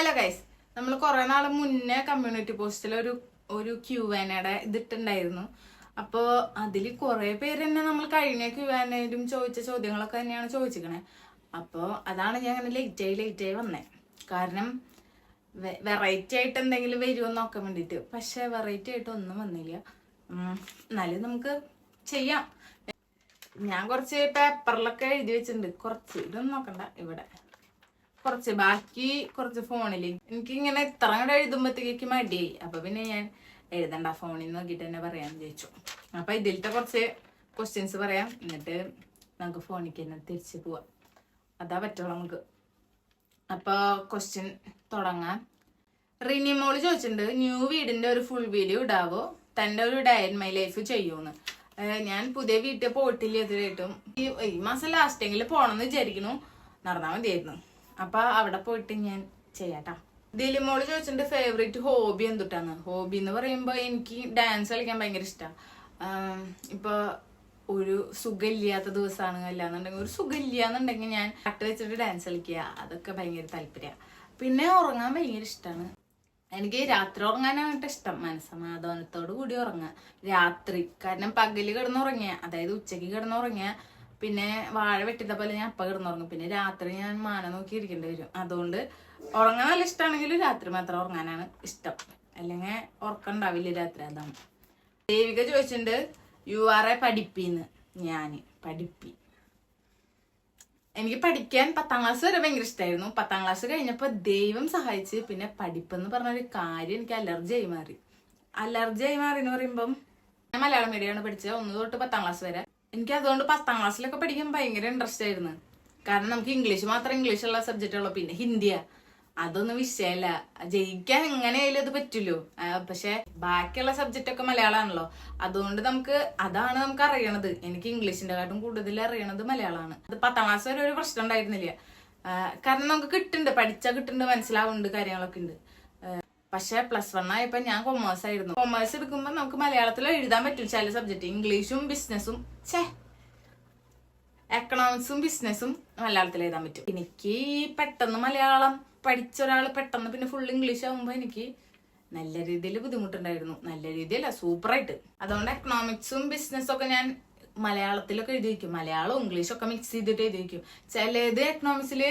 Hello guys, നമ്മൾ കുറെ നാൾ മുന്നേ കമ്മ്യൂണിറ്റി പോസ്റ്റിൽ ഒരു Q&A ഇതിട്ടുണ്ടായിരുന്നു. അപ്പോൾ അതിൽ കുറെ പേര് തന്നെ നമ്മൾ കഴിഞ്ഞ Q&Aയിലും ചോദിച്ച ചോദ്യങ്ങളൊക്കെ തന്നെയാണ് ചോദിച്ചിരിക്കണേ. അപ്പോൾ അതാണ് ഞാൻ അങ്ങനെ ലേറ്റായി വന്നേ. കാരണം വെറൈറ്റി ആയിട്ട് എന്തെങ്കിലും വരുമോ നോക്കാൻ വേണ്ടിയിട്ട്. പക്ഷെ വെറൈറ്റി ആയിട്ട് ഒന്നും വന്നില്ല. എന്നാലും നമുക്ക് ചെയ്യാം. ഞാൻ കുറച്ച് പേപ്പറിലൊക്കെ എഴുതി വെച്ചിട്ടുണ്ട്. കുറച്ച് ഇതൊന്നും നോക്കണ്ട, ഇവിടെ കുറച്ച് ബാക്കി കുറച്ച് ഫോണിൽ. എനിക്ക് ഇങ്ങനെ ഇത്ര കൂടെ എഴുതുമ്പോഴത്തേക്ക് മടിയായി. അപ്പൊ പിന്നെ ഞാൻ എഴുതണ്ട, ഫോണിൽ നോക്കിയിട്ട് തന്നെ പറയാന്ന് ചോദിച്ചു. അപ്പൊ ഇതിലത്തെ കുറച്ച് ക്വസ്റ്റ്യൻസ് പറയാം, എന്നിട്ട് നമുക്ക് ഫോണിലേക്ക് തന്നെ തിരിച്ചു പോവാം. അതാ പറ്റുള്ളൂ നമുക്ക്. അപ്പൊ ക്വസ്റ്റ്യൻ തുടങ്ങാം. റിനിമോള് ചോദിച്ചിട്ടുണ്ട്, ന്യൂ വീടിന്റെ ഒരു ഫുൾ വീഡിയോ ഇടാവോ, തന്റെ ഒരു ഡേ ഇൻ മൈ ലൈഫ് ചെയ്യൂന്ന്. ഞാൻ പുതിയ വീട്ടിൽ പോയിട്ടില്ല ഇതുവരെയായിട്ടും. ഈ മാസം ലാസ്റ്റെങ്കിലും പോണെന്ന് വിചാരിക്കുന്നു. നടന്നാൽ മതിയായിരുന്നു. അപ്പൊ അവിടെ പോയിട്ട് ഞാൻ ചെയ്യാട്ടാ. ദിലിമോള് ചോദിച്ചിട്ടുണ്ട് ഫേവറേറ്റ് ഹോബി എന്തുട്ടാന്ന്. ഹോബി എന്ന് പറയുമ്പോ എനിക്ക് ഡാൻസ് കളിക്കാൻ ഭയങ്കര ഇഷ്ടമാണ്. ഇപ്പൊ ഒരു സുഖമില്ലാത്ത ദിവസമാണ്, അല്ലാന്നുണ്ടെങ്കിൽ ഒരു സുഖമില്ലാന്നുണ്ടെങ്കിൽ ഞാൻ പാട്ട് വെച്ചിട്ട് ഡാൻസ് കളിക്കുക, അതൊക്കെ ഭയങ്കര താല്പര്യമാണ്. പിന്നെ ഉറങ്ങാൻ ഭയങ്കര ഇഷ്ടമാണ്. എനിക്ക് രാത്രി ഉറങ്ങാനായിട്ട് ഇഷ്ടം. മനസ്സമാധാനത്തോടു കൂടി ഉറങ്ങാം രാത്രി. കാരണം പകല് കിടന്നുറങ്ങിയ, അതായത് ഉച്ചക്ക് കിടന്നുറങ്ങിയ പിന്നെ വാഴ വെട്ടിത്ത പോലെ ഞാൻ അപ്പ കിടന്നുറങ്ങും. പിന്നെ രാത്രി ഞാൻ മാനം നോക്കി ഇരിക്കേണ്ടി വരും. അതുകൊണ്ട് ഉറങ്ങാൻ നല്ല ഇഷ്ടമാണെങ്കിലും രാത്രി മാത്രം ഉറങ്ങാനാണ് ഇഷ്ടം. അല്ലെങ്കിൽ ഉറക്കം ഉണ്ടാവില്ല രാത്രി. അതാണ്. ദേവിക ചോദിച്ചിട്ടുണ്ട് URA പഠിപ്പിന്ന്. ഞാന് എനിക്ക് പഠിക്കാൻ 10ാം ക്ലാസ് വരെ ഭയങ്കര ഇഷ്ടമായിരുന്നു. 10ാം ക്ലാസ് കഴിഞ്ഞപ്പോൾ ദൈവം സഹായിച്ച് പിന്നെ പഠിപ്പെന്ന് പറഞ്ഞൊരു കാര്യം എനിക്ക് അലർജിയായി മാറി എന്ന് പറയുമ്പം ഞാൻ മലയാളം മീഡിയമാണ് പഠിച്ചത് 1 തൊട്ട് 10ാം ക്ലാസ് വരെ. എനിക്ക് അതുകൊണ്ട് 10ാം ക്ലാസ്സിലൊക്കെ പഠിക്കാൻ ഭയങ്കര ഇൻട്രസ്റ്റ് ആയിരുന്നു. കാരണം നമുക്ക് ഇംഗ്ലീഷുള്ള സബ്ജക്റ്റ് ഉള്ളു. പിന്നെ ഹിന്ദിയാ, അതൊന്നും വിഷയമല്ല. ജയിക്കാൻ എങ്ങനെയായാലും അത് പറ്റുമല്ലോ. പക്ഷെ ബാക്കിയുള്ള സബ്ജക്റ്റ് ഒക്കെ മലയാളമാണല്ലോ. അതുകൊണ്ട് അതാണ് നമുക്ക് അറിയണത്. എനിക്ക് ഇംഗ്ലീഷിന്റെ കാട്ടും കൂടുതൽ അറിയണത് മലയാളമാണ്. അത് 10ാം ക്ലാസ് വരെ ഒരു പ്രശ്നം ഉണ്ടായിരുന്നില്ല. കാരണം നമുക്ക് പഠിച്ചാൽ കിട്ടുന്നുണ്ട്, മനസ്സിലാവുന്നുണ്ട്, കാര്യങ്ങളൊക്കെ ഉണ്ട്. പക്ഷെ +1 ആയപ്പോ ഞാൻ കൊമേഴ്സ് ആയിരുന്നു. കൊമേഴ്സ് എടുക്കുമ്പോൾ നമുക്ക് മലയാളത്തിൽ എഴുതാൻ പറ്റും ചില സബ്ജക്ട്. ഇംഗ്ലീഷും ബിസിനസ്സും എക്കണോമിക്സും ബിസിനസ്സും മലയാളത്തിൽ എഴുതാൻ പറ്റും. എനിക്ക് പെട്ടെന്ന് മലയാളം പഠിച്ച ഒരാൾ പെട്ടെന്ന് പിന്നെ ഫുൾ ഇംഗ്ലീഷ് ആകുമ്പോൾ എനിക്ക് നല്ല രീതിയിൽ ബുദ്ധിമുട്ടുണ്ടായിരുന്നു. നല്ല രീതിയല്ല, സൂപ്പറായിട്ട്. അതുകൊണ്ട് എക്കണോമിക്സും ബിസിനസ്സും ഒക്കെ ഞാൻ മലയാളത്തിലൊക്കെ എഴുതി വയ്ക്കും. മലയാളവും ഇംഗ്ലീഷും ഒക്കെ മിക്സ് ചെയ്തിട്ട് എഴുതി വയ്ക്കും. ചിലത് എക്കണോമിക്സിൽ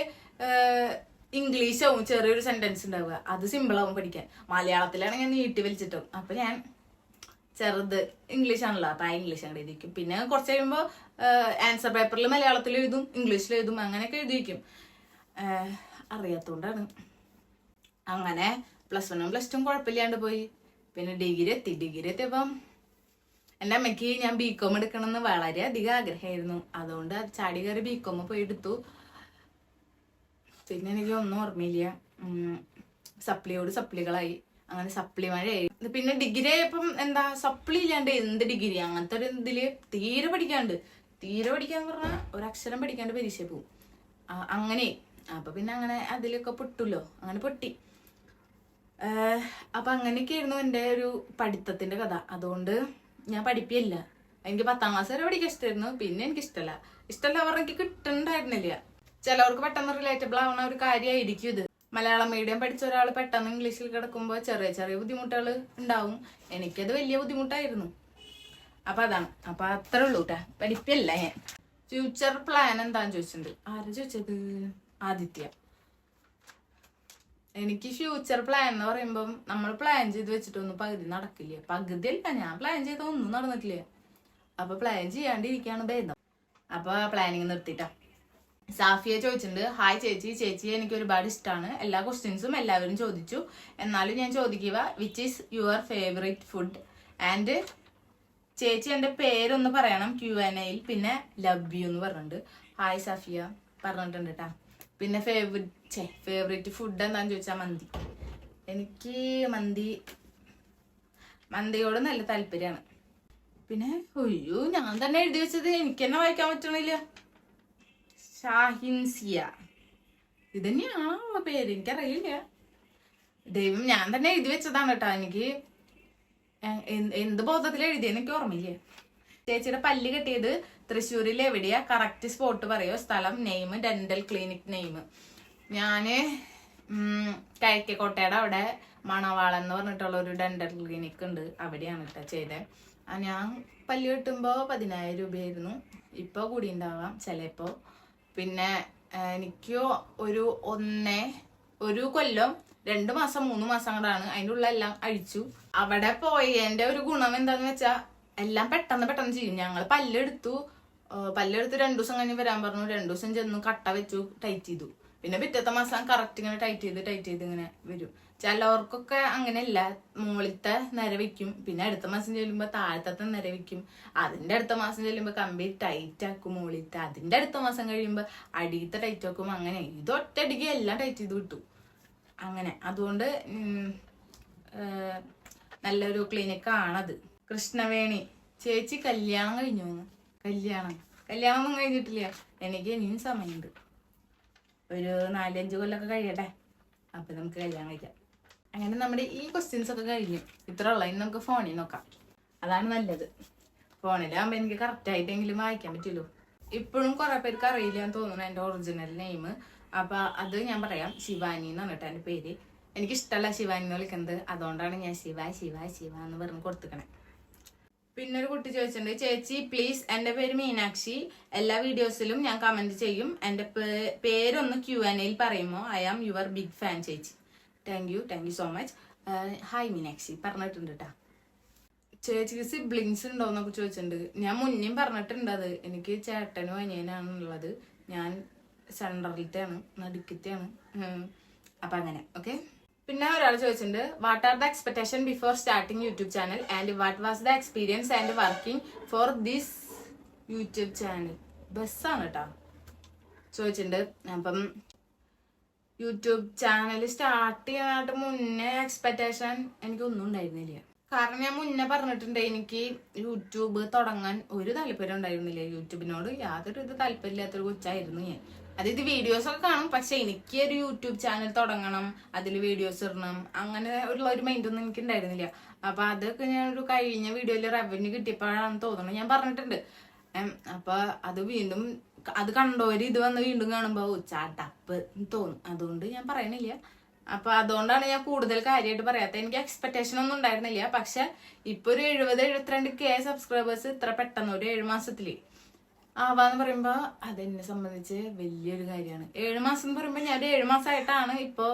ഇംഗ്ലീഷ് ആവും ചെറിയൊരു സെന്റൻസ് ഉണ്ടാവുക, അത് സിമ്പിളാവും പഠിക്കാൻ. മലയാളത്തിലാണെങ്കിൽ നീട്ടി വലിച്ചിട്ടും. അപ്പൊ ഞാൻ ചെറുത് ഇംഗ്ലീഷ് ആണല്ലോ, അപ്പൊ ആ ഇംഗ്ലീഷ് അങ്ങോട്ട് എഴുതിക്കും. പിന്നെ കുറച്ച് കഴിയുമ്പോൾ ആൻസർ പേപ്പറിൽ മലയാളത്തിൽ എഴുതും, ഇംഗ്ലീഷിൽ എഴുതും, അങ്ങനെയൊക്കെ എഴുതിക്കും. അറിയാത്തോണ്ടാണ്. അങ്ങനെ +1ഉം +2ഉം കുഴപ്പമില്ലാണ്ട് പോയി. പിന്നെ ഡിഗ്രി എത്തിയപ്പം എൻ്റെ അമ്മയ്ക്ക് ഞാൻ BCom എടുക്കണമെന്ന് വളരെ അധികം ആഗ്രഹമായിരുന്നു. അതുകൊണ്ട് ചാടി കയറി BCom പോയി എടുത്തു. പിന്നെ എനിക്ക് ഒന്നും ഓർമ്മയില്ല. സപ്ലികളായി. അങ്ങനെ സപ്ലി മഴയായി. പിന്നെ ഡിഗ്രി ആയപ്പം എന്താ സപ്ലി ഇല്ലാണ്ട് എന്ത് ഡിഗ്രി, അങ്ങനത്തെ ഒരു ഇതില് തീരെ പഠിക്കാന്ന് പറഞ്ഞാൽ ഒരക്ഷരം പഠിക്കാണ്ട് പരീക്ഷ പോവും. അങ്ങനെ അപ്പൊ പിന്നെ അങ്ങനെ അതിലൊക്കെ പൊട്ടുല്ലോ, അങ്ങനെ പൊട്ടി. അപ്പൊ അങ്ങനെയൊക്കെ ആയിരുന്നു എൻ്റെ ഒരു പഠിത്തത്തിന്റെ കഥ. അതുകൊണ്ട് ഞാൻ പഠിപ്പില്ല. എനിക്ക് 10ാം ക്ലാസ് വരെ പഠിക്കാൻ ഇഷ്ടമായിരുന്നു. പിന്നെ എനിക്ക് ഇഷ്ടമല്ല പറഞ്ഞ എനിക്ക് കിട്ടുന്നുണ്ടായിരുന്നില്ല. ചിലവർക്ക് പെട്ടെന്ന് റിലേറ്റബിൾ ആവുന്ന ഒരു കാര്യമായിരിക്കും ഇത്. മലയാളം മീഡിയം പഠിച്ച ഒരാൾ പെട്ടെന്ന് ഇംഗ്ലീഷിൽ കിടക്കുമ്പോൾ ചെറിയ ബുദ്ധിമുട്ടുകൾ ഉണ്ടാവും. എനിക്കത് വലിയ ബുദ്ധിമുട്ടായിരുന്നു. അപ്പൊ അതാണ്. അപ്പൊ അത്രേ ഉള്ളൂ കേട്ടാ, പഠിപ്പില്ല ഞാൻ. ഫ്യൂച്ചർ പ്ലാൻ എന്താന്ന് ചോദിച്ചിട്ടുണ്ട്. ആരാ ചോദിച്ചത്? ആദിത്യ. എനിക്ക് ഫ്യൂച്ചർ പ്ലാൻ എന്ന് പറയുമ്പം നമ്മൾ പ്ലാൻ ചെയ്ത് വെച്ചിട്ടൊന്നും പകുതി നടക്കില്ല. പകുതിയല്ല, ഞാൻ പ്ലാൻ ചെയ്ത ഒന്നും നടന്നിട്ടില്ല. അപ്പൊ പ്ലാൻ ചെയ്യാണ്ടിരിക്കാണ് ഭേദം. അപ്പൊ പ്ലാനിങ് നിർത്തിട്ടാ. സാഫിയ ചോദിച്ചിട്ടുണ്ട്, ഹായ് ചേച്ചി എനിക്ക് ഒരുപാട് ഇഷ്ടമാണ്. എല്ലാ ക്വസ്റ്റ്യൻസും എല്ലാവരും ചോദിച്ചു, എന്നാലും ഞാൻ ചോദിക്കുക, which is your favourite food? And ചേച്ചി എൻ്റെ പേരൊന്ന് പറയണം Q&Aയിൽ. പിന്നെ ലവ് യു എന്ന് പറഞ്ഞിട്ടുണ്ട്. ഹായ് സാഫിയ പറഞ്ഞിട്ടുണ്ട് കേട്ടാ. പിന്നെ ഫേവറേറ്റ് ഫുഡ് എന്താന്ന് ചോദിച്ചാൽ മന്തി. എനിക്ക് മന്തിയോട് നല്ല താല്പര്യമാണ്. പിന്നെ ഞാൻ തന്നെ എഴുതി വെച്ചത് എനിക്ക് തന്നെ വായിക്കാൻ പറ്റണില്ല. ഷാഹിൻസിയ, ഇതന്നെയാണോ പേര്? എനിക്കറിയില്ല. ദൈവം, ഞാൻ തന്നെ എഴുതി വെച്ചതാണ് കേട്ടോ. എനിക്ക് എന്ത് ബോധത്തിൽ എഴുതിയെന്ന് എനിക്ക് ഓർമ്മയില്ല. ചേച്ചിയുടെ പല്ല് കെട്ടിയത് തൃശ്ശൂരിൽ എവിടെയാ? കറക്റ്റ് സ്പോട്ട് പറയോ, സ്ഥലം, നെയിം, ഡെന്റൽ ക്ലിനിക് നെയിം. ഞാന് കിഴക്കേക്കോട്ടയുടെ അവിടെ മണവാളൻ എന്ന് പറഞ്ഞിട്ടുള്ള ഒരു ഡെന്റൽ ക്ലിനിക്ക് ഉണ്ട്, അവിടെയാണ് കേട്ടോ ചെയ്തത്. ഞാൻ പല്ല് കെട്ടുമ്പോൾ 10,000 രൂപയായിരുന്നു. ഇപ്പോൾ കൂടി ഉണ്ടാവാം ചിലപ്പോൾ. പിന്നെ എനിക്ക് ഒരു കൊല്ലം 2 മാസം 3 മാസം കൊണ്ടാണ് അതിൻ്റെ ഉള്ള എല്ലാം അഴിച്ചു. അവിടെ പോയതിൻ്റെ ഒരു ഗുണം എന്താന്ന് വെച്ചാൽ എല്ലാം പെട്ടെന്ന് ചെയ്യും. ഞങ്ങൾ പല്ലെടുത്ത് 2 ദിവസം കഴിഞ്ഞ് വരാൻ പറഞ്ഞു. 2 ദിവസം ചെന്നു കട്ട വെച്ചു, ടൈറ്റ് ചെയ്തു. പിന്നെ പിറ്റത്തെ മാസം കറക്റ്റ് ഇങ്ങനെ ടൈറ്റ് ചെയ്ത് ഇങ്ങനെ വരും. ചിലവർക്കൊക്കെ അങ്ങനെയല്ല, മുകളിലത്തെ നിര വെക്കും, പിന്നെ അടുത്ത മാസം ചെല്ലുമ്പോൾ താഴത്തെ നിര വെക്കും, അതിന്റെ അടുത്ത മാസം ചെല്ലുമ്പോൾ കമ്പി ടൈറ്റ് ആക്കും മുകളിലത്തെ, അതിന്റെ അടുത്ത മാസം കഴിയുമ്പോൾ അടിയത്തെ ടൈറ്റ് ആക്കും. അങ്ങനെ ഇത് ഒറ്റയടിക്ക് എല്ലാം ടൈറ്റ് ചെയ്ത് വിട്ടു. അങ്ങനെ അതുകൊണ്ട് നല്ലൊരു ക്ലിനിക്കാണത്. കൃഷ്ണവേണി ചേച്ചി കല്യാണം കഴിഞ്ഞു. കല്യാണം ഒന്നും കഴിഞ്ഞിട്ടില്ല. എനിക്ക് ഇനിയും സമയമുണ്ട്, ഒരു 4-5 കൊല്ലമൊക്കെ കഴിയട്ടെ, അപ്പം നമുക്ക് കല്യാണം കഴിക്കാം. അങ്ങനെ നമ്മുടെ ഈ ക്വസ്റ്റ്യൻസ് ഒക്കെ കഴിഞ്ഞു. ഇത്ര ഉള്ള ഇനി നമുക്ക് ഫോണിൽ നോക്കാം, അതാണ് നല്ലത്. ഫോണിലാകുമ്പോൾ എനിക്ക് കറക്റ്റായിട്ടെങ്കിലും വായിക്കാൻ പറ്റുമല്ലോ. ഇപ്പോഴും കുറെ പേർക്ക് അറിയില്ല എന്ന് തോന്നുന്നു എൻ്റെ ഒറിജിനൽ നെയിം. അപ്പം അത് ഞാൻ പറയാം. ശിവാനി എന്നാണ് കേട്ടോ എൻ്റെ പേര്. എനിക്കിഷ്ടമല്ല ശിവാനി എന്ന് വിളിക്കുന്നത്, അതുകൊണ്ടാണ് ഞാൻ ശിവ എന്ന് പറഞ്ഞ് കൊടുത്തിക്കണേ. പിന്നെ ഒരു കുട്ടി ചോദിച്ചിട്ടുണ്ട്, ചേച്ചി പ്ലീസ് എൻ്റെ പേര് മീനാക്ഷി, എല്ലാ വീഡിയോസിലും ഞാൻ കമന്റ് ചെയ്യും, എൻ്റെ പേരൊന്ന് Q&Aയിൽ പറയുമോ? I am your big fan ചേച്ചി. Thank you so much. Hi Meenakshi പറഞ്ഞിട്ടുണ്ട് കേട്ടാ. ചേച്ചിക്ക് സിബ്ലിങ്സ് ഉണ്ടോ എന്നൊക്കെ ചോദിച്ചിട്ടുണ്ട്. ഞാൻ മുന്നേയും പറഞ്ഞിട്ടുണ്ട് അത്. എനിക്ക് ചേട്ടനും അനിയനാണുള്ളത്. ഞാൻ സെൻട്രലിത്തെയാണ്, നടുക്കത്തെയാണ്. അപ്പം അങ്ങനെ ഓക്കെ. പിന്നെ ഒരാൾ ചോദിച്ചിട്ടുണ്ട്, what are the expectation before starting YouTube channel and what was the experience and working for this YouTube channel? ബസ്സാണ് കേട്ടോ ചോദിച്ചിട്ടുണ്ട്. അപ്പം യൂട്യൂബ് ചാനൽ സ്റ്റാർട്ട് ചെയ്യാനായിട്ട് മുന്നേ എക്സ്പെക്ടേഷൻ എനിക്കൊന്നും ഉണ്ടായിരുന്നില്ല. കാരണം ഞാൻ മുന്നേ പറഞ്ഞിട്ടുണ്ട്, എനിക്ക് യൂട്യൂബ് തുടങ്ങാൻ ഒരു താല്പര്യം ഉണ്ടായിരുന്നില്ല. യൂട്യൂബിനോട് യാതൊരു താല്പര്യമില്ലാത്തൊരു കൊച്ചായിരുന്നു ഞാൻ. അതായത് വീഡിയോസ് ഒക്കെ കാണും, പക്ഷെ എനിക്ക് ഒരു യൂട്യൂബ് ചാനൽ തുടങ്ങണം, അതിൽ വീഡിയോസ് ഇടണം, അങ്ങനെ ഉള്ള ഒരു മൈൻഡൊന്നും എനിക്ക് ഉണ്ടായിരുന്നില്ല. അപ്പൊ അതൊക്കെ ഞാൻ ഒരു കഴിഞ്ഞ വീഡിയോയിൽ റവന്യൂ കിട്ടിയപ്പോഴാണ് തോന്നുന്നത്, ഞാൻ പറഞ്ഞിട്ടുണ്ട്. അപ്പൊ അത് കണ്ടോര് ഇത് വന്ന് വീണ്ടും കാണുമ്പോ ചാട്ടപ്പ് തോന്നും. അതുകൊണ്ട് ഞാൻ പറയണില്ല. അപ്പൊ അതുകൊണ്ടാണ് ഞാൻ കൂടുതൽ കാര്യമായിട്ട് പറയാത്ത. എനിക്ക് എക്സ്പെക്ടേഷൻ ഒന്നും ഉണ്ടായിരുന്നില്ല. പക്ഷെ ഇപ്പൊ ഒരു 70-72K സബ്സ്ക്രൈബേഴ്സ് ഇത്ര പെട്ടെന്ന് ഒരു 7 മാസത്തില് ആവാന്ന് പറയുമ്പോ അതെന്നെ സംബന്ധിച്ച് വലിയൊരു കാര്യമാണ്. 7 മാസം എന്ന് പറയുമ്പോ ഞാൻ ഒരു 7 മാസമായിട്ടാണ് ഇപ്പൊ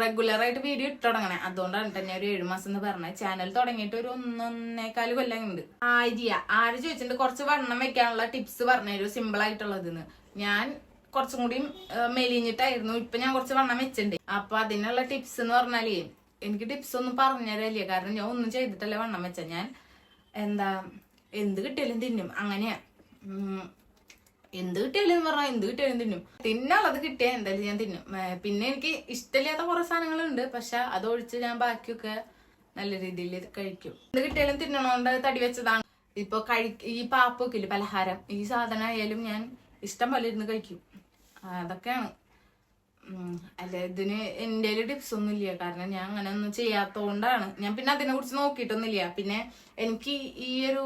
റെഗുലർ ആയിട്ട് വീഡിയോ ഇട്ട് തുടങ്ങണേ. അതുകൊണ്ടാണ് തന്നെ ഒരു 7 മാസം എന്ന് പറഞ്ഞത്. ചാനൽ തുടങ്ങിയിട്ട് ഒരു 1.25 കൊല്ലം ഉണ്ട്. ആര് ചോദിച്ചിട്ടുണ്ട് കുറച്ച് വണ്ണം വെക്കാനുള്ള ടിപ്സ് പറഞ്ഞുതരും സിമ്പിൾ ആയിട്ടുള്ളതെന്ന്. ഞാൻ കുറച്ചും കൂടി മെലിഞ്ഞിട്ടായിരുന്നു, ഇപ്പൊ ഞാൻ കുറച്ച് വണ്ണം വെച്ചിട്ടുണ്ട്. അപ്പൊ അതിനുള്ള ടിപ്സ് എന്ന് പറഞ്ഞാലേ എനിക്ക് ടിപ്സ് ഒന്നും പറഞ്ഞുതരല്ലേ, കാരണം ഞാൻ ഒന്നും ചെയ്തിട്ടല്ലേ വണ്ണം വെച്ച. ഞാൻ എന്ത് കിട്ടിയാലും തിന്നും, അങ്ങനെയാ. എന്ത് കിട്ടിയാലും തിന്നും. തിന്നുള്ളത് കിട്ടിയാൽ എന്തായാലും ഞാൻ തിന്നും. പിന്നെ എനിക്ക് ഇഷ്ടമില്ലാത്ത കുറെ സാധനങ്ങളുണ്ട്, പക്ഷെ അതൊഴിച്ച് ഞാൻ ബാക്കിയൊക്കെ നല്ല രീതിയിൽ കഴിക്കും. എന്ത് കിട്ടിയാലും തിന്നണോണ്ട് തടി വെച്ചതാണ്. ഇപ്പൊ ഈ പാപ്പൊക്കെ ഇല്ല പലഹാരം, ഈ സാധനം ആയാലും ഞാൻ ഇഷ്ടം പോലെ ഇരുന്ന് കഴിക്കും. അതൊക്കെയാണ്. അല്ല ഇതിന് എൻ്റെ ടിപ്സ് ഒന്നും ഇല്ല, കാരണം ഞാൻ അങ്ങനെ ഒന്നും ചെയ്യാത്തോണ്ടാണ്. ഞാൻ പിന്നെ അതിനെ കുറിച്ച് നോക്കിയിട്ടൊന്നുമില്ല. പിന്നെ എനിക്ക് ഈ ഒരു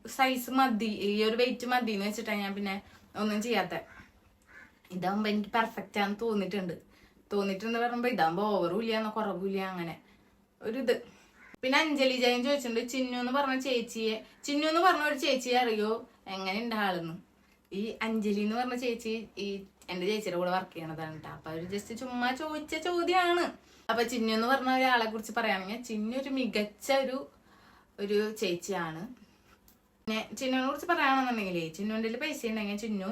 സൈസ് മതി, ഈ ഒരു വെയിറ്റ് മതി എന്ന് വെച്ചിട്ടാണ് ഞാൻ പിന്നെ ഒന്നും ചെയ്യാത്ത. ഇതാകുമ്പോ എനിക്ക് പെർഫെക്റ്റ് ആണെന്ന് തോന്നിയിട്ടുണ്ട് പറയുമ്പോ ഇതാകുമ്പോ ഓവറും ഇല്ല കുറവും ഇല്ല, അങ്ങനെ ഒരിത്. പിന്നെ അഞ്ജലി ജയൻ ചോദിച്ചിട്ടുണ്ട്, ചിന്നു എന്ന് പറഞ്ഞ ഒരു ചേച്ചിയെ അറിയോ, എങ്ങനെ ഉണ്ട് ആളെന്ന്? ഈ അഞ്ജലി എന്ന് പറഞ്ഞ ചേച്ചി ഈ എന്റെ ചേച്ചിയുടെ കൂടെ വർക്ക് ചെയ്യണതാണ് കേട്ടോ. അപ്പൊ അവര് ജസ്റ്റ് ചുമ്മാ ചോദിച്ച ചോദ്യമാണ്. അപ്പൊ ചിന്നു എന്ന് പറഞ്ഞ ഒരാളെ കുറിച്ച് പറയുകയാണെങ്കിൽ ചിന്നു ഒരു മികച്ച ഒരു ചേച്ചിയാണ്. പിന്നെ ചിന്നുവിനെ കുറിച്ച് പറയുകയാണെന്നുണ്ടെങ്കിലേ, ചിന്നുവിൻ്റെ പൈസ ഉണ്ടെങ്കിൽ ചിന്നു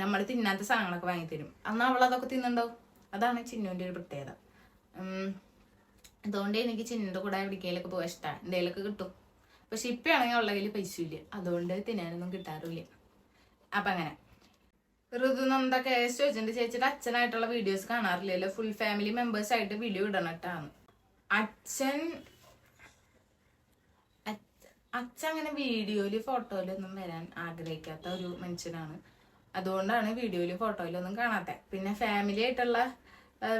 നമ്മൾ തിന്നാത്ത സാധനങ്ങളൊക്കെ വാങ്ങിത്തരും. അന്ന് അവളതൊക്കെ തിന്നുണ്ടാവും. അതാണ് ചിന്നുവിൻ്റെ ഒരു പ്രത്യേകത. അതുകൊണ്ട് എനിക്ക് ചിന്നുവിൻ്റെ കൂടെ എവിടേക്കെങ്കിലൊക്കെ പോകാൻ ഇഷ്ടമാണ്. എന്തെങ്കിലുമൊക്കെ കിട്ടും. പക്ഷെ ഇപ്പോഴാണെങ്കിൽ അവളുടെ കയ്യിൽ പൈസ ഇല്ല, അതുകൊണ്ട് തിന്നാനൊന്നും കിട്ടാറില്ല. അപ്പൊ അങ്ങനെ. ഋതുനന്ദ കേസ് ചോദിച്ചിട്ടുണ്ട്, ചേച്ചിയുടെ അച്ഛനായിട്ടുള്ള വീഡിയോസ് കാണാറില്ലല്ലോ, ഫുൾ ഫാമിലി മെമ്പേഴ്സ് ആയിട്ട് വീഡിയോ ഇടണട്ടാണ്. അച്ഛൻ അങ്ങനെ വീഡിയോയില് ഫോട്ടോയിലൊന്നും വരാൻ ആഗ്രഹിക്കാത്ത ഒരു മനുഷ്യനാണ്. അതുകൊണ്ടാണ് വീഡിയോയിലും ഫോട്ടോയിലൊന്നും കാണാത്ത. പിന്നെ ഫാമിലി ആയിട്ടുള്ള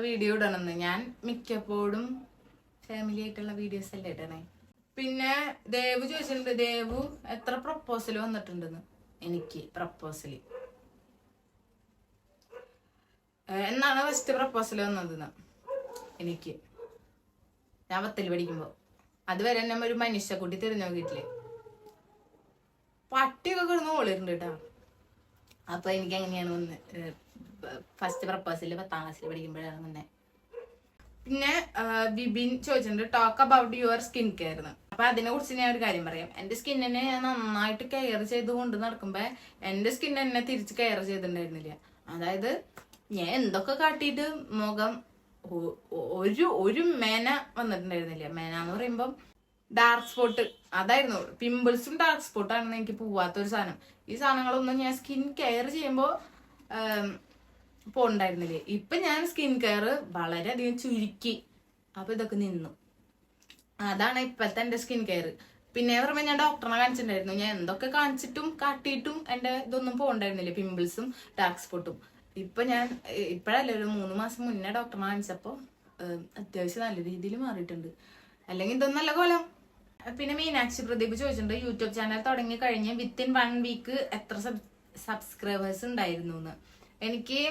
വീഡിയോ ഇടണമെന്ന് ഞാൻ മിക്കപ്പോഴും ഫാമിലി ആയിട്ടുള്ള വീഡിയോസ് അല്ലേ ഇടണേ. പിന്നെ ദേവു ചോദിച്ചിട്ടുണ്ട്, ദേവു എത്ര പ്രപ്പോസൽ വന്നിട്ടുണ്ടെന്ന്. എനിക്ക് പ്രപ്പോസൽ എന്നാണ് ഫസ്റ്റ് പ്രപ്പോസൽ വന്നതെന്ന് എനിക്ക്, ഞാൻ 10ൽ പഠിക്കുമ്പോ. അതുവരെ എന്നെ ഒരു മനുഷ്യക്കുട്ടി തിരിഞ്ഞു നോക്കിയിട്ടില്ലേ, പട്ടിയൊക്കെ കിടന്ന് ഓളിരുണ്ട് കേട്ടോ. അപ്പൊ എനിക്ക് എങ്ങനെയാണ് വന്ന് ഫസ്റ്റ് പ്രപ്പോസല് 10ാം ക്ലാസ്സിൽ പഠിക്കുമ്പോഴാണ് വന്നെ. പിന്നെ ബിബിൻ ചോദിച്ചിട്ടുണ്ട് talk about your skin care എന്ന്. അപ്പൊ അതിനെ കുറിച്ച് ഞാൻ ഒരു കാര്യം പറയാം. എന്റെ സ്കിന്നിനെ ഞാൻ നന്നായിട്ട് കെയർ ചെയ്ത് കൊണ്ട് നടക്കുമ്പോ എന്റെ സ്കിൻ എന്നെ തിരിച്ച് കെയർ ചെയ്തിട്ടുണ്ടായിരുന്നില്ല. അതായത് ഞാൻ എന്തൊക്കെ കാട്ടിയിട്ട് മുഖം ഒരു മേന വന്നിട്ടുണ്ടായിരുന്നില്ല. മേന എന്ന് പറയുമ്പം ഡാർക്ക് സ്പോട്ട്, അതായിരുന്നു. പിമ്പിൾസും ഡാർക്ക് സ്പോട്ടാണെന്ന് എനിക്ക് പോവാത്തൊരു സാധനം. ഈ സാധനങ്ങളൊന്നും ഞാൻ സ്കിൻ കെയർ ചെയ്യുമ്പോ പോണ്ടായിരുന്നില്ലേ. ഇപ്പൊ ഞാൻ സ്കിൻ കെയർ വളരെയധികം ചുരുക്കി. അപ്പൊ ഇതൊക്കെ നിന്നു. അതാണ് ഇപ്പോഴത്തെ എന്റെ സ്കിൻ കെയർ. പിന്നെ പറയുമ്പോ ഞാൻ ഡോക്ടറിനെ കാണിച്ചിട്ടുണ്ടായിരുന്നു. ഞാൻ എന്തൊക്കെ കാണിച്ചിട്ടും കാട്ടിയിട്ടും എന്റെ ഇതൊന്നും പോണ്ടായിരുന്നില്ല, പിമ്പിൾസും ഡാർക്ക് സ്പോട്ടും. ഇപ്പൊ ഞാൻ ഇപ്പഴല്ലേ ഒരു 3 മാസം മുന്നേ ഡോക്ടറിനെ കാണിച്ചപ്പോ അത്യാവശ്യം നല്ല രീതിയിൽ മാറിയിട്ടുണ്ട്. അല്ലെങ്കിൽ ഇതൊന്നല്ല കോലം. പിന്നെ മീനാക്ഷി പ്രദീപ് ചോദിച്ചിട്ടുണ്ട് യൂട്യൂബ് ചാനൽ തുടങ്ങി കഴിഞ്ഞ് വിത്തിൻ 1 വീക്ക് എത്ര സബ്സ്ക്രൈബേഴ്സ് ഉണ്ടായിരുന്നു എന്ന്. എനിക്ക്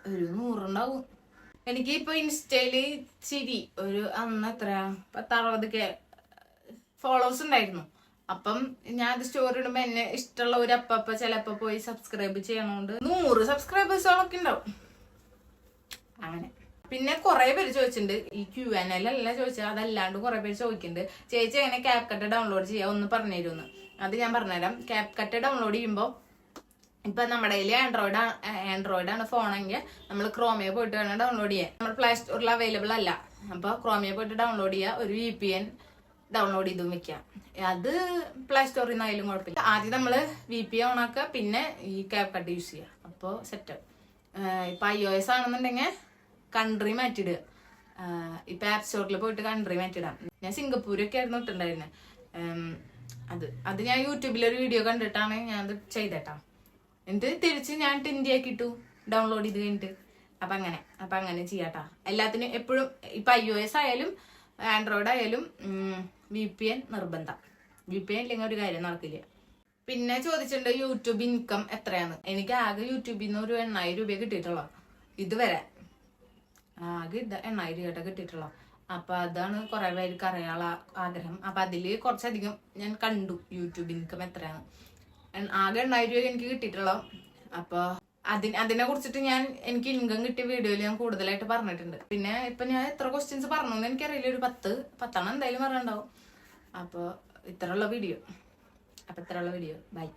ഒരു 100 ഉണ്ടാവും. എനിക്ക് ഇപ്പൊ ഇൻസ്റ്റയില് ചിരി ഒരു അന്ന് എത്രയാ 60 ഫോളോവേഴ്സ് ഉണ്ടായിരുന്നു. അപ്പം ഞാൻ അത് സ്റ്റോറി ഇടുമ്പോ എന്നെ ഇഷ്ടമുള്ള ഒരു അപ്പ ചിലപ്പോ പോയി സബ്സ്ക്രൈബ് ചെയ്യണോണ്ട് 100 സബ്സ്ക്രൈബേഴ്സോളൊക്കെ ഉണ്ടാവും അങ്ങനെ. പിന്നെ കുറെ പേര് ചോദിച്ചിട്ടുണ്ട്, ഈ Q&A ചോദിച്ചാൽ അതല്ലാണ്ട് കുറെ പേര് ചോദിക്കുന്നുണ്ട് ചേച്ചി എങ്ങനെ CapCut ഡൗൺലോഡ് ചെയ്യാം ഒന്ന് പറഞ്ഞു തരുമെന്ന്. അത് ഞാൻ പറഞ്ഞുതരാം. CapCut ഡൗൺലോഡ് ചെയ്യുമ്പോൾ ഇപ്പൊ നമ്മുടെ കയ്യിൽ ആൻഡ്രോയിഡ് ആണ് ഫോണെങ്കിൽ നമ്മൾ ക്രോമിയെ പോയിട്ട് വേണം ഡൗൺലോഡ് ചെയ്യാൻ. നമ്മൾ പ്ലേ സ്റ്റോറിൽ അവൈലബിൾ അല്ല. അപ്പൊ ക്രോമിയെ പോയിട്ട് ഡൗൺലോഡ് ചെയ്യുക, ഒരു VPN ഡൗൺലോഡ് ചെയ്തും വെക്കാം. അത് പ്ലേ സ്റ്റോറിൽ നിന്നായാലും കുഴപ്പമില്ല. ആദ്യം നമ്മള് VPN ഓൺ ആക്കുക, പിന്നെ ഈ CapCut യൂസ് ചെയ്യുക. അപ്പോൾ സെറ്റ്. ഇപ്പൊ iOS ആണെന്നുണ്ടെങ്കിൽ കൺട്രി മാറ്റിയിടുക. ഇപ്പൊ ആപ്പ് സ്റ്റോറിൽ പോയിട്ട് കൺട്രി മാറ്റിയിടാം. ഞാൻ സിംഗപ്പൂരൊക്കെ ആയിരുന്നു ഇട്ടുണ്ടായിരുന്നത്. അത് ഞാൻ യൂട്യൂബിലൊരു വീഡിയോ കണ്ടിട്ടാണ് ഞാൻ അത് ചെയ്തേട്ടാ. എന്നിട്ട് തിരിച്ച് ഞാൻ ഇന്ത്യക്ക് ഇട്ടു ഡൗൺലോഡ് ചെയ്ത് കഴിഞ്ഞിട്ട്. അപ്പൊ അങ്ങനെ ചെയ്യാട്ടാ. എല്ലാത്തിനും എപ്പോഴും ഇപ്പൊ iOS ആയാലും ആൻഡ്രോയിഡ് ആയാലും VPN നിർബന്ധം. VPN ഇല്ലെങ്കിൽ ഒരു കാര്യം നടക്കില്ല. പിന്നെ ചോദിച്ചിട്ടുണ്ട് യൂട്യൂബ് ഇൻകം എത്രയാന്ന്. എനിക്ക് ആകെ യൂട്യൂബിൽ നിന്ന് ഒരു 8,000 രൂപ കിട്ടിയിട്ടുള്ളൂ ഇതുവരെ. ആകെ 8,000 രൂപ കിട്ടിയിട്ടുള്ളൂ. അപ്പൊ അതാണ് കുറെ പേർക്ക് അറിയാനുള്ള ആഗ്രഹം. അപ്പൊ അതില് കുറച്ചധികം ഞാൻ കണ്ടു യൂട്യൂബ് ഇൻകം എത്രയാണ്. ആകെ 8,000 രൂപ എനിക്ക് കിട്ടിയിട്ടുള്ളൂ. അപ്പൊ അതിനെ കുറിച്ചിട്ട് എനിക്ക് ഇൻകം കിട്ടിയ വീഡിയോയിൽ ഞാൻ കൂടുതലായിട്ട് പറഞ്ഞിട്ടുണ്ട്. പിന്നെ ഇപ്പൊ ഞാൻ എത്ര ക്വസ്റ്റ്യൻസ് പറഞ്ഞോന്ന് എനിക്കറിയില്ല. ഒരു 10 എന്തായാലും പറഞ്ഞിട്ടുണ്ടാവും. അപ്പൊ ഇത്രയുള്ള വീഡിയോ. ബൈ.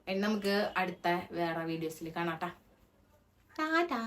ഇനി നമുക്ക് അടുത്ത വേറെ വീഡിയോസിൽ കാണാട്ടാ. ടാറ്റാ.